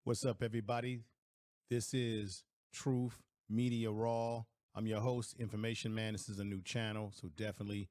What's up, everybody? This is Truth Media Raw. I'm your host, Information Man. This is a new channel, so definitely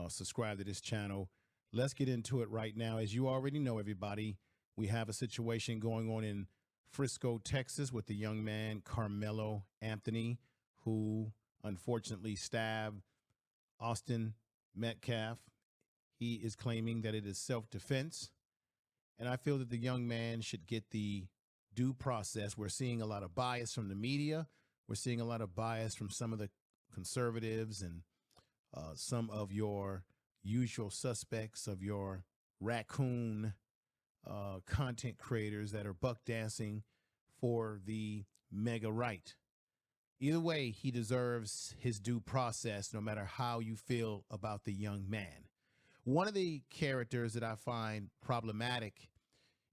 subscribe to this channel. Let's get into it right now. As you already know, everybody, we have a situation going on in Frisco, Texas, with the young man, Karmelo Anthony, who unfortunately stabbed Austin Metcalf. He is claiming that it is self-defense. And I feel that the young man should get the due process. We're seeing a lot of bias from the media. We're seeing a lot of bias from some of the conservatives and some of your usual suspects of your raccoon content creators that are buck dancing for the mega right. Either way, he deserves his due process, no matter how you feel about the young man. One of the characters that I find problematic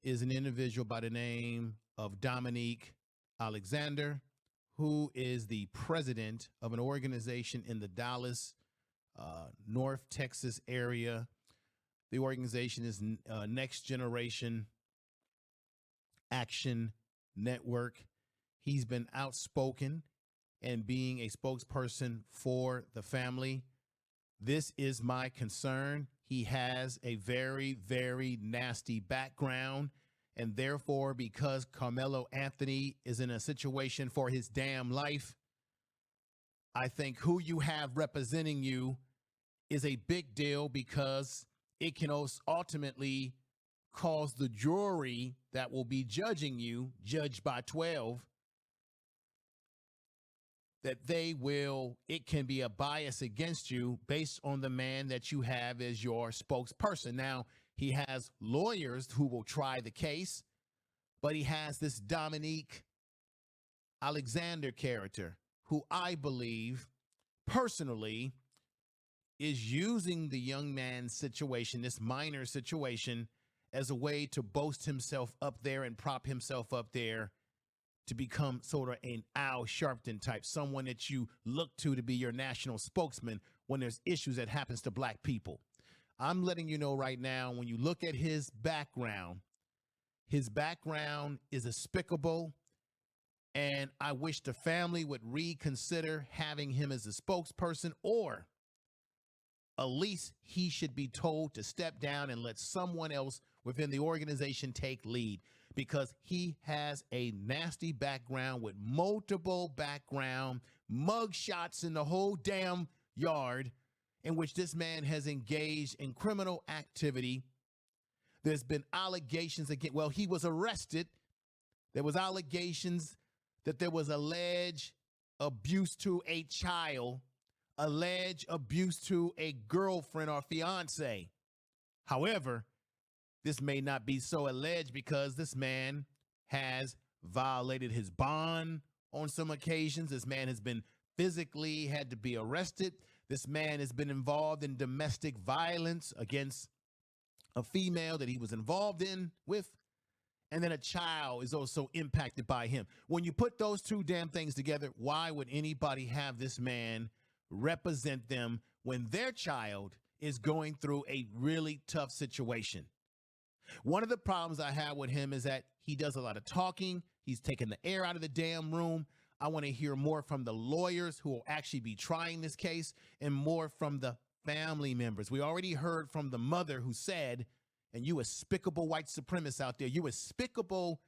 is an individual by the name of Dominique Alexander, who is the president of an organization in the Dallas, North Texas area. The organization is Next Generation Action Network. He's been outspoken and being a spokesperson for the family. This is my concern. He has a very, very nasty background. And therefore, because Karmelo Anthony is in a situation for his damn life, I think who you have representing you is a big deal, because it can ultimately cause the jury that will be judging you, judged by 12, that it can be a bias against you based on the man that you have as your spokesperson. Now, he has lawyers who will try the case, but he has this Dominique Alexander character who I believe personally is using the young man's situation, this minor situation, as a way to boast himself up there and prop himself up there to become sort of an Al Sharpton type, someone that you look to be your national spokesman when there's issues that happens to black people. I'm letting you know right now, when you look at his background is despicable, and I wish the family would reconsider having him as a spokesperson, or at least he should be told to step down and let someone else within the organization take lead, because he has a nasty background with multiple background mug shots in the whole damn yard, in which this man has engaged in criminal activity. There's been allegations again. Well, he was arrested. There was allegations that there was alleged abuse to a child, alleged abuse to a girlfriend or fiance. However, this may not be so alleged, because this man has violated his bond on some occasions. This man has been physically had to be arrested. This man has been involved in domestic violence against a female that he was involved in with. And then a child is also impacted by him. When you put those two damn things together, why would anybody have this man represent them when their child is going through a really tough situation? One of the problems I have with him is that he does a lot of talking. He's taking the air out of the damn room. I want to hear more from the lawyers who will actually be trying this case, and more from the family members. We already heard from the mother who said, and you despicable white supremacists out there, you despicable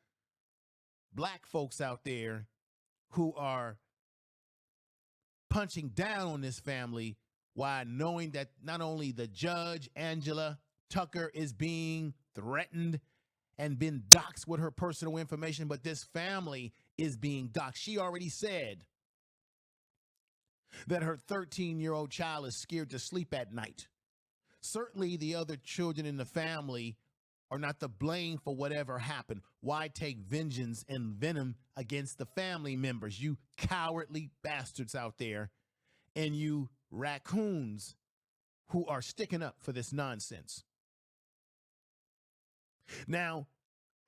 black folks out there who are punching down on this family, while knowing that not only the judge, Angela Tucker, is being threatened and been doxxed with her personal information, but this family is being doxxed. She already said that her 13-year-old child is scared to sleep at night. Certainly the other children in the family are not to blame for whatever happened. Why take vengeance and venom against the family members? You cowardly bastards out there, and you raccoons who are sticking up for this nonsense. Now,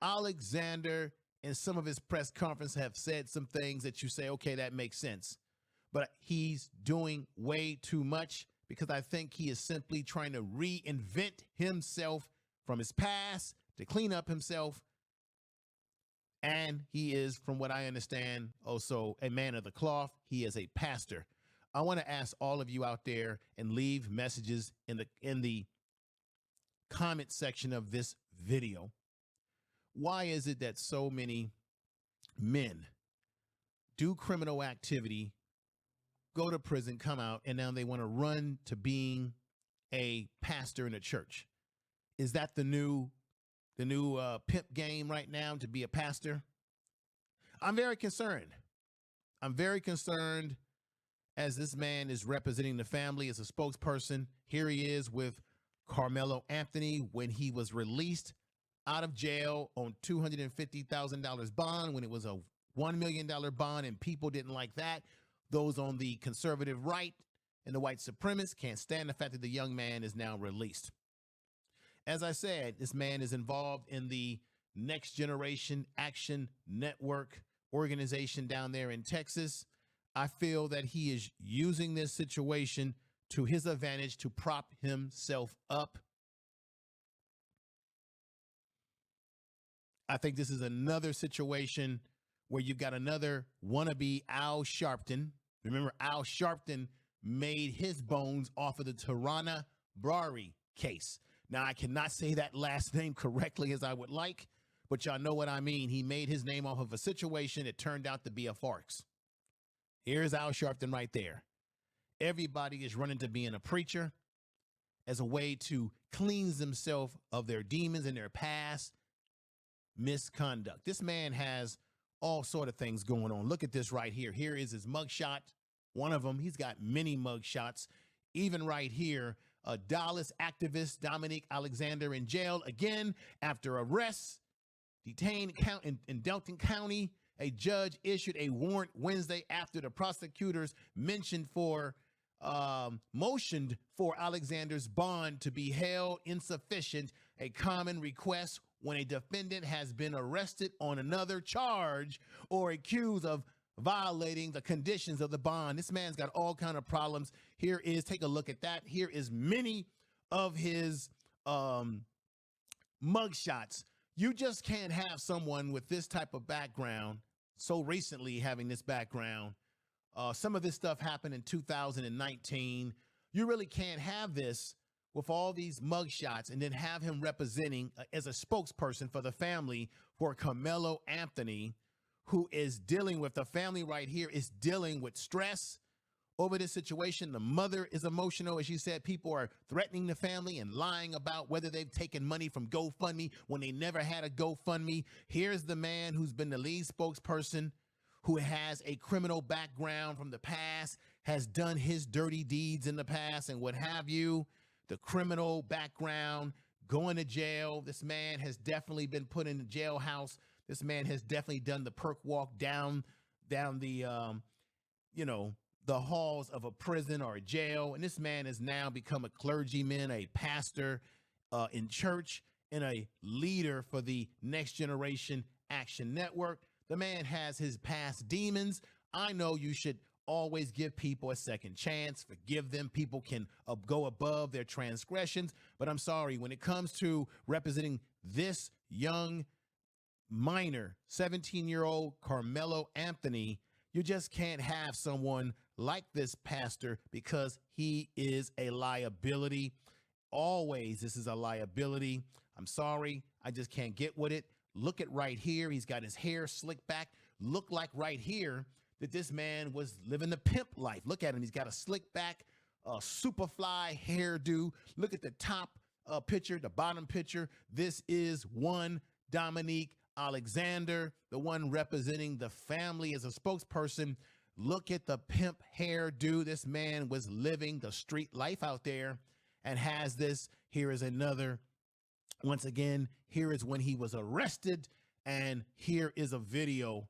Alexander in some of his press conference have said some things that you say, okay, that makes sense. But he's doing way too much, because I think he is simply trying to reinvent himself from his past to clean up himself. And he is, from what I understand, also a man of the cloth. He is a pastor. I want to ask all of you out there and leave messages in the comment section of this video. Why is it that so many men do criminal activity, go to prison, come out, and now they want to run to being a pastor in a church? Is that the new pimp game right now, to be a pastor? I'm very concerned. I'm very concerned as this man is representing the family as a spokesperson. Here he is with Karmelo Anthony when he was released out of jail on $250,000 bond when it was a $1 million bond, and people didn't like that. Those on the conservative right and the white supremacists can't stand the fact that the young man is now released. As I said, this man is involved in the Next Generation Action Network organization down there in Texas. I feel that he is using this situation to his advantage to prop himself up. I think this is another situation where you've got another wannabe Al Sharpton. Remember, Al Sharpton made his bones off of the Tarana Brary case. Now, I cannot say that last name correctly as I would like, but y'all know what I mean. He made his name off of a situation that turned out to be a farce. Here's Al Sharpton right there. Everybody is running to being a preacher as a way to cleanse themselves of their demons and their past misconduct. This man has all sort of things going on. Look at this right here. Here is his mugshot. One of them. He's got many mugshots. Even right here, a Dallas activist, Dominique Alexander, in jail again after arrest, detained in Delton County. A judge issued a warrant Wednesday after the prosecutors motioned for Alexander's bond to be held insufficient, a common request when a defendant has been arrested on another charge or accused of violating the conditions of the bond. This man's got all kind of problems. Here is, take a look at that. Here is many of his mugshots. You just can't have someone with this type of background, so recently having this background. Some of this stuff happened in 2019. You really can't have this with all these mugshots and then have him representing as a spokesperson for the family for Karmelo Anthony, who is dealing with, the family right here is dealing with stress over this situation. The mother is emotional. As she said, people are threatening the family and lying about whether they've taken money from GoFundMe when they never had a GoFundMe. Here's the man who's been the lead spokesperson, who has a criminal background from the past, has done his dirty deeds in the past and what have you. The criminal background, going to jail. This man has definitely been put in the jailhouse. This man has definitely done the perk walk down the, the halls of a prison or a jail. And this man has now become a clergyman, a pastor in church, and a leader for the Next Generation Action Network. The man has his past demons. I know you should always give people a second chance, forgive them. People can go above their transgressions. But I'm sorry, when it comes to representing this young minor, 17-year-old Karmelo Anthony, you just can't have someone like this pastor, because he is a liability. Always, this is a liability. I'm sorry, I just can't get with it. Look at right here. He's got his hair slicked back. Look like right here that this man was living the pimp life. Look at him. He's got a slick back, super fly hairdo. Look at the top picture, the bottom picture. This is one Dominique Alexander, the one representing the family as a spokesperson. Look at the pimp hairdo. This man was living the street life out there and has this. Here is another. Once again, here is when he was arrested. And here is a video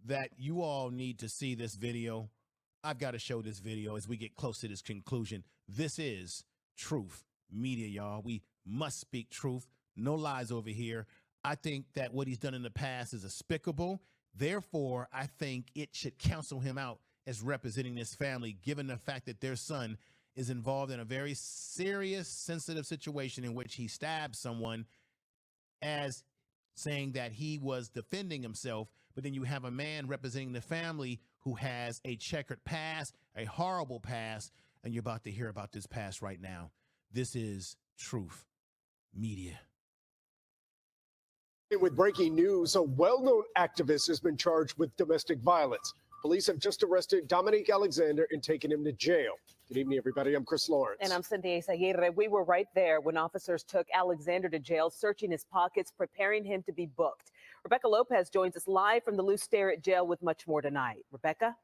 that you all need to see. This video. I've got to show this video as we get close to this conclusion. This is Truth Media, y'all. We must speak truth. No lies over here. I think that what he's done in the past is despicable. Therefore, I think it should counsel him out as representing this family, given the fact that their son is involved in a very serious, sensitive situation in which he stabbed someone as saying that he was defending himself, but then you have a man representing the family who has a checkered past, a horrible past, and you're about to hear about this past right now. This is Truth Media. With breaking news, a well-known activist has been charged with domestic violence. Police have just arrested Dominique Alexander and taken him to jail. Good evening, everybody. I'm Chris Lawrence. And I'm Cynthia Aguirre. We were right there when officers took Alexander to jail, searching his pockets, preparing him to be booked. Rebecca Lopez joins us live from the Lou Sterrett jail with much more tonight. Rebecca?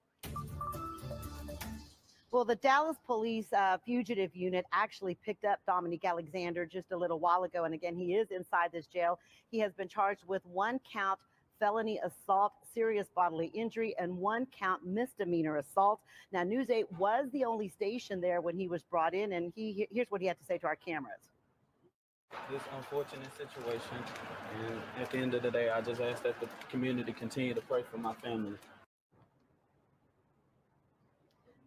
Well, the Dallas Police fugitive unit actually picked up Dominique Alexander just a little while ago. And again, he is inside this jail. He has been charged with 1 count felony assault, serious bodily injury, and 1 count misdemeanor assault. Now, News 8 was the only station there when he was brought in, and here's what he had to say to our cameras. This unfortunate situation, and at the end of the day, I just ask that the community continue to pray for my family.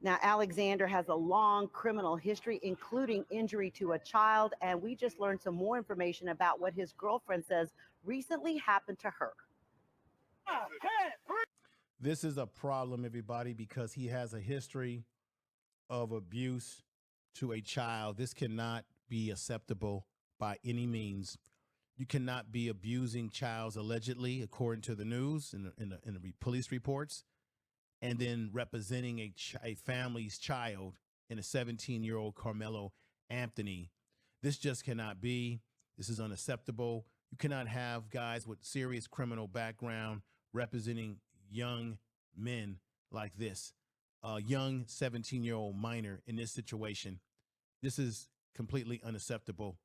Now, Alexander has a long criminal history, including injury to a child, and we just learned some more information about what his girlfriend says recently happened to her. This is a problem, everybody, because he has a history of abuse to a child. This cannot be acceptable by any means. You cannot be abusing childs allegedly, according to the news and in the police reports, and then representing a family's child in a 17-year-old Karmelo Anthony. This just cannot be. This is unacceptable. You cannot have guys with serious criminal background representing young men like this, a young 17-year-old minor in this situation. This is completely unacceptable.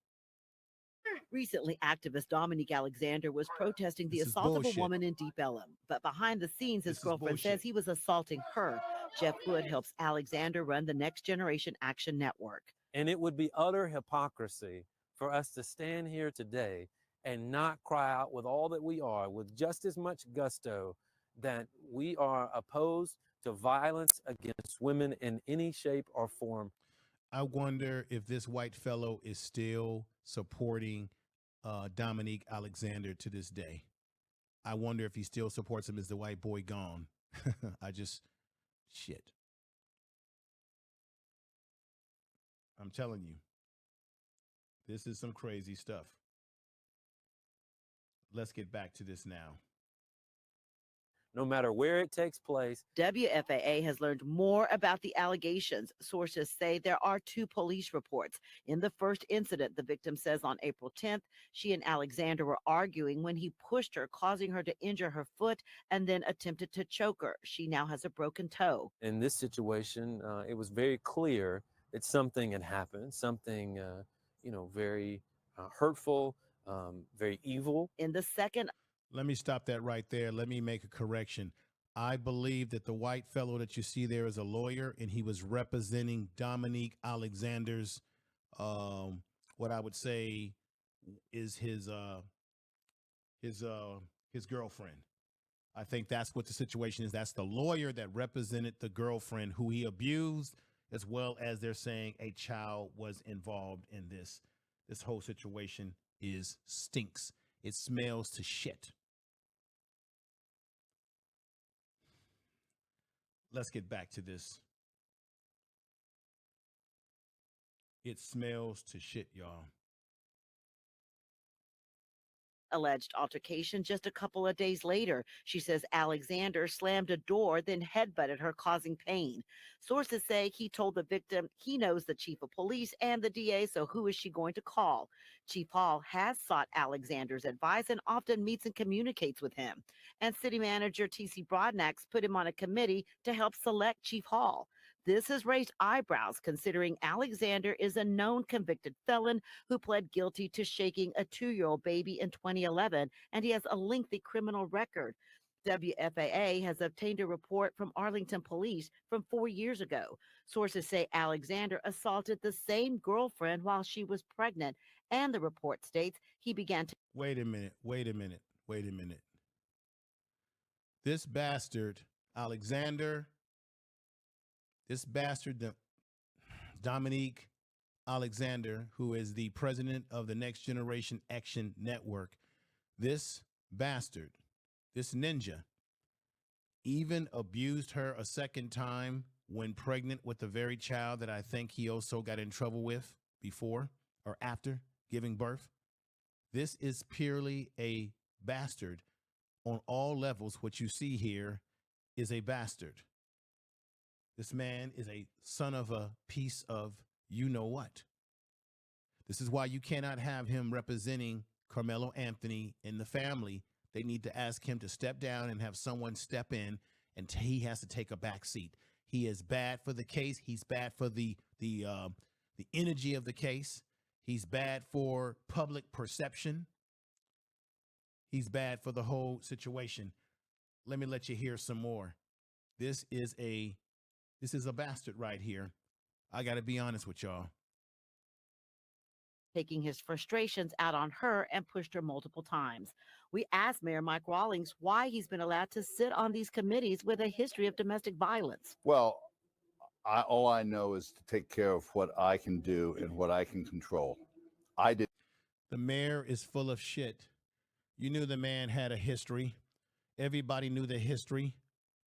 Recently, activist Dominique Alexander was protesting the assault of a woman in Deep Ellum. But behind the scenes, his girlfriend says he was assaulting her. Jeff Wood helps Alexander run the Next Generation Action Network. And it would be utter hypocrisy for us to stand here today and not cry out with all that we are, with just as much gusto, that we are opposed to violence against women in any shape or form. I wonder if this white fellow is still supporting Dominique Alexander to this day. I wonder if he still supports him as the white boy gone. Shit. I'm telling you, this is some crazy stuff. Let's get back to this now. No matter where it takes place. WFAA has learned more about the allegations. Sources say there are 2 police reports. In the first incident, the victim says on April 10th, she and Alexander were arguing when he pushed her, causing her to injure her foot and then attempted to choke her. She now has a broken toe. In this situation, it was very clear that something had happened, something, very hurtful, very evil. In the second, let me stop that right there. Let me make a correction. I believe that the white fellow that you see there is a lawyer, and he was representing Dominique Alexander's, what I would say is his girlfriend. I think that's what the situation is. That's the lawyer that represented the girlfriend who he abused, as well as they're saying a child was involved in this. This whole situation stinks. It smells to shit. Let's get back to this. It smells to shit, y'all. Alleged altercation just a couple of days later. She says Alexander slammed a door, then headbutted her, causing pain. Sources say he told the victim he knows the chief of police and the DA, so who is she going to call? Chief Hall has sought Alexander's advice and often meets and communicates with him. And city manager T.C. Broadnax put him on a committee to help select Chief Hall. This has raised eyebrows considering Alexander is a known convicted felon who pled guilty to shaking a 2-year-old baby in 2011, and he has a lengthy criminal record. WFAA has obtained a report from Arlington Police from 4 years ago. Sources say Alexander assaulted the same girlfriend while she was pregnant, and the report states he began to... Wait a minute. This bastard, Alexander, Dominique Alexander, who is the president of the Next Generation Action Network, this bastard, this ninja, even abused her a second time when pregnant with the very child that I think he also got in trouble with before or after giving birth. This is purely a bastard on all levels. What you see here is a bastard. This man is a son of a piece of you know what. This is why you cannot have him representing Karmelo Anthony in the family. They need to ask him to step down and have someone step in, and he has to take a back seat. He is bad for the case. He's bad for the energy of the case. He's bad for public perception. He's bad for the whole situation. Let me let you hear some more. This is a bastard right here. I got to be honest with y'all. Taking his frustrations out on her and pushed her multiple times. We asked Mayor Mike Rawlings why he's been allowed to sit on these committees with a history of domestic violence. Well, all I know is to take care of what I can do and what I can control. I did. The mayor is full of shit. You knew the man had a history. Everybody knew the history.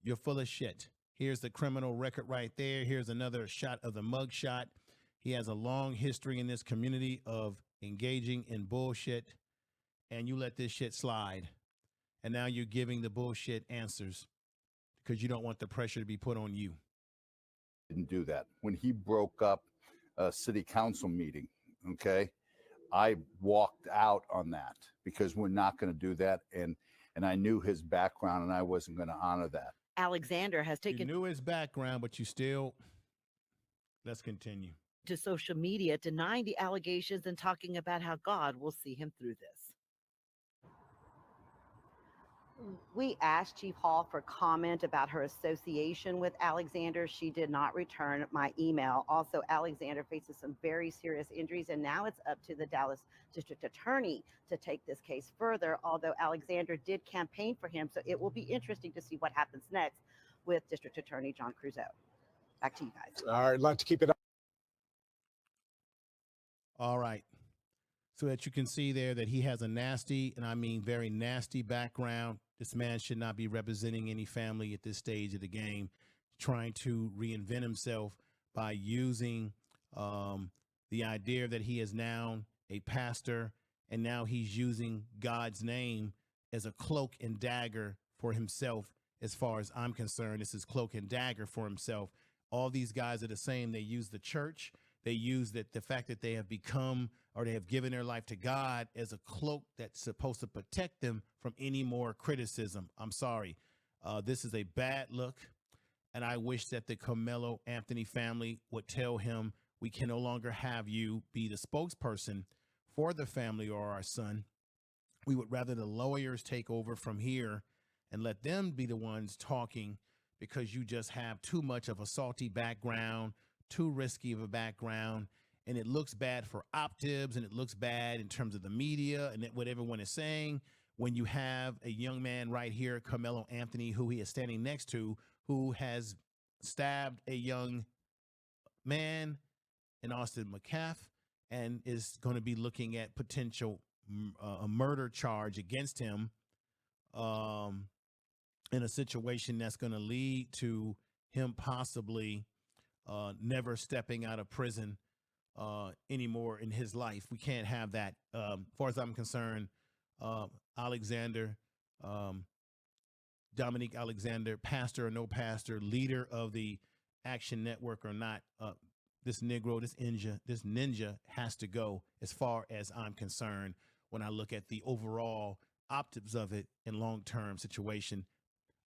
You're full of shit. Here's the criminal record right there. Here's another shot of the mug shot. He has a long history in this community of engaging in bullshit, and you let this shit slide. And now you're giving the bullshit answers because you don't want the pressure to be put on you. Didn't do that. When he broke up a city council meeting, okay, I walked out on that because we're not going to do that. And I knew his background and I wasn't going to honor that. Alexander has taken You knew his background, but you still, let's continue. To social media denying the allegations and talking about how God will see him through this. We asked Chief Hall for comment about her association with Alexander. She did not return my email. Also, Alexander faces some very serious injuries, and now it's up to the Dallas District Attorney to take this case further, although Alexander did campaign for him, so it will be interesting to see what happens next with District Attorney John Creuzot. Back to you guys. All right, like to keep it up. All right. So that you can see there that he has a nasty, and I mean very nasty background. This man should not be representing any family at this stage of the game, trying to reinvent himself by using the idea that he is now a pastor, and now he's using God's name as a cloak and dagger for himself. As far as I'm concerned, this is cloak and dagger for himself. All these guys are the same. They use the church. They use the fact that they have become or they have given their life to God as a cloak that's supposed to protect them from any more criticism. I'm sorry. This is a bad look. And I wish that the Karmelo Anthony family would tell him we can no longer have you be the spokesperson for the family or our son. We would rather the lawyers take over from here and let them be the ones talking, because you just have too much of a salty background, too risky of a background, and it looks bad for optics, and it looks bad in terms of the media and what everyone is saying. When you have a young man right here, Karmelo Anthony, who he is standing next to, who has stabbed a young man in Austin Metcalf and is going to be looking at potential a murder charge against him in a situation that's going to lead to him possibly never stepping out of prison anymore in his life. We can't have that. As far as I'm concerned, Alexander, Dominique Alexander, pastor or no pastor, leader of the Action Network or not, this Negro, this ninja has to go as far as I'm concerned when I look at the overall optics of it in long-term situation.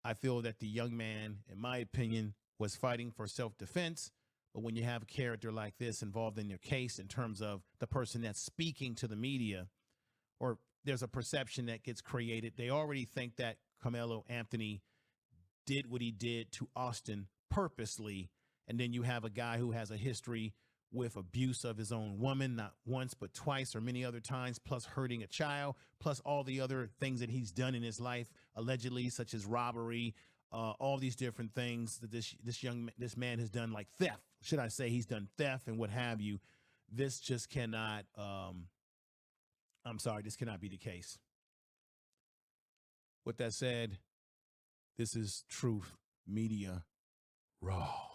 I feel that the young man, in my opinion, was fighting for self-defense. But when you have a character like this involved in your case in terms of the person that's speaking to the media, or there's a perception that gets created, they already think that Karmelo Anthony did what he did to Austin purposely. And then you have a guy who has a history with abuse of his own woman, not once, but twice or many other times, plus hurting a child, plus all the other things that he's done in his life, allegedly, such as robbery, all these different things that this man has done, like theft. Should I say he's done theft and what have you? This just cannot, I'm sorry, this cannot be the case. With that said, this is Truth Media Raw.